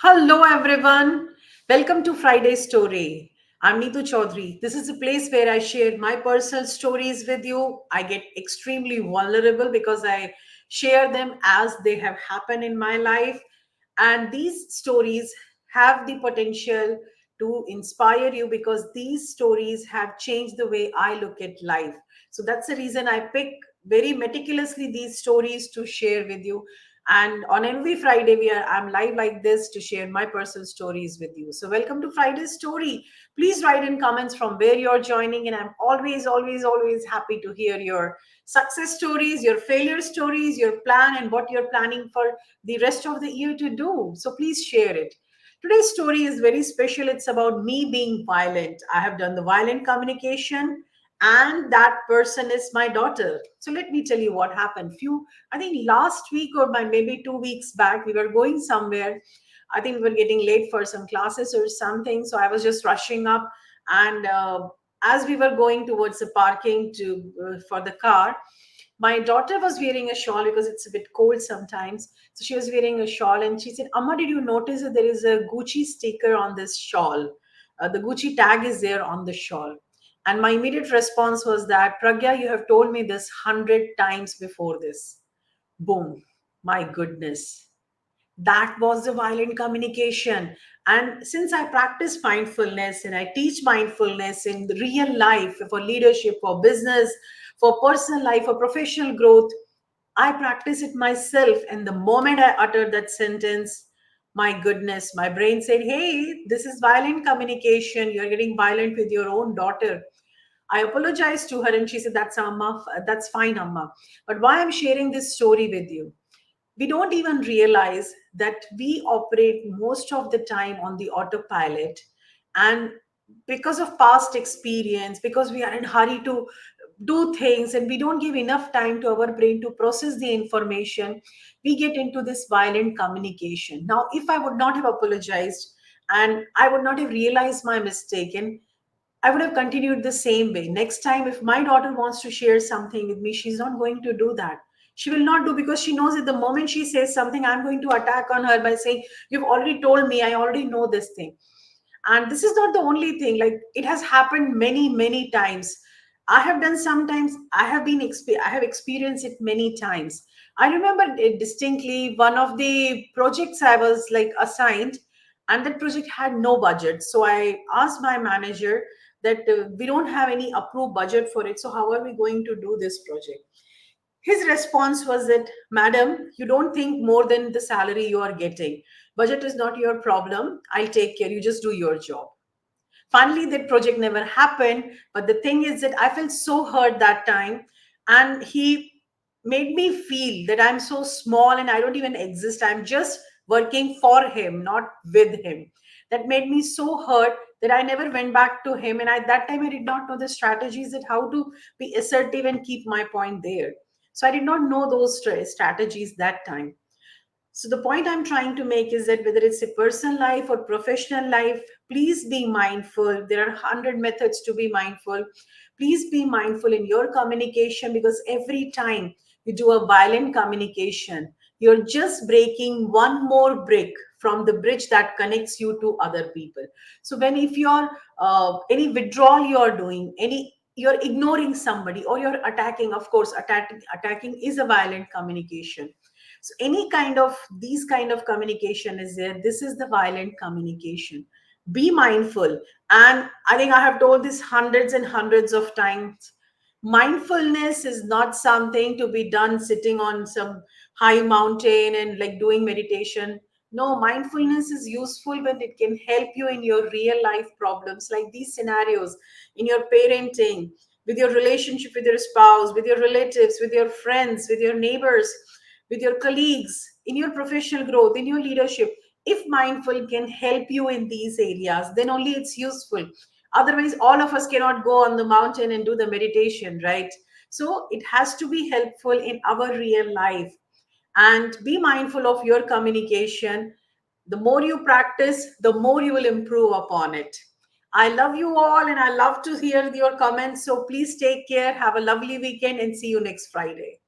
Hello, everyone. Welcome to Friday Story. I'm Neetu Chaudhary. This is a place where I share my personal stories with you. I get extremely vulnerable because I share them as they have happened in my life. And these stories have the potential to inspire you because these stories have changed the way I look at life. So that's the reason I pick very meticulously these stories to share with you, and on every Friday I'm live like this to share my personal stories with you. So welcome to Friday's Story. Please write in comments from where you're joining, and I'm always happy to hear your success stories, your failure stories, your plan, and what you're planning for the rest of the year to do. So please share it. Today's story is very special. It's about me being violent. I have done the violent communication, and that person is my daughter. So let me tell you what happened. I think last week or maybe 2 weeks back, we were going somewhere. I think we were getting late for some classes or something. So I was just rushing up. And as we were going towards the parking for the car, my daughter was wearing a shawl because it's a bit cold sometimes. So she was wearing a shawl and she said, Amma, did you notice that there is a Gucci sticker on this shawl? The Gucci tag is there on the shawl. And my immediate response was that, Pragya, you have told me this 100 times before this. Boom. My goodness. That was the violent communication. And since I practice mindfulness and I teach mindfulness in the real life for leadership, for business, for personal life, for professional growth, I practice it myself. And the moment I uttered that sentence, my goodness, my brain said, hey, this is violent communication. You're getting violent with your own daughter. I apologized to her and she said, that's Amma, that's fine, Amma. But why I'm sharing this story with you? We don't even realize that we operate most of the time on the autopilot, and because of past experience, because we are in hurry to do things and we don't give enough time to our brain to process the information, we get into this violent communication. Now if I would not have apologized and I would not have realized my mistake, and I would have continued the same way. Next time, if my daughter wants to share something with me, she's not going to do that. She will not do, because she knows that the moment she says something, I'm going to attack on her by saying, you've already told me, I already know this thing. And this is not the only thing. Like, it has happened many times. I have done sometimes, I have experienced it many times. I remember it distinctly. One of the projects I was like assigned, and that project had no budget. So I asked my manager that we don't have any approved budget for it. So how are we going to do this project? His response was that, Madam, you don't think more than the salary you are getting. Budget is not your problem. I'll take care. You just do your job. Finally, that project never happened. But the thing is that I felt so hurt that time. And he made me feel that I'm so small and I don't even exist. I'm just working for him, not with him. That made me so hurt that I never went back to him. And at that time, I did not know the strategies that how to be assertive and keep my point there. So I did not know those strategies that time. So the point I'm trying to make is that whether it's a personal life or professional life, please be mindful. There are 100 methods to be mindful. Please be mindful in your communication, because every time you do a violent communication, you're just breaking one more brick from the bridge that connects you to other people. So when if you're any withdrawal you're doing, any you're ignoring somebody or you're attacking, of course, attacking is a violent communication. So any kind of these kind of communication is there. This is the violent communication. Be mindful. And I think I have told this hundreds and hundreds of times. Mindfulness is not something to be done sitting on some high mountain and like doing meditation. No, mindfulness is useful when it can help you in your real life problems, like these scenarios, in your parenting, with your relationship with your spouse, with your relatives, with your friends, with your neighbors, with your colleagues, in your professional growth, in your leadership. If mindful can help you in these areas, then only it's useful. Otherwise, all of us cannot go on the mountain and do the meditation, right? So it has to be helpful in our real life. And be mindful of your communication. The more you practice, the more you will improve upon it. I love you all and I love to hear your comments. So please take care. Have a lovely weekend and see you next Friday.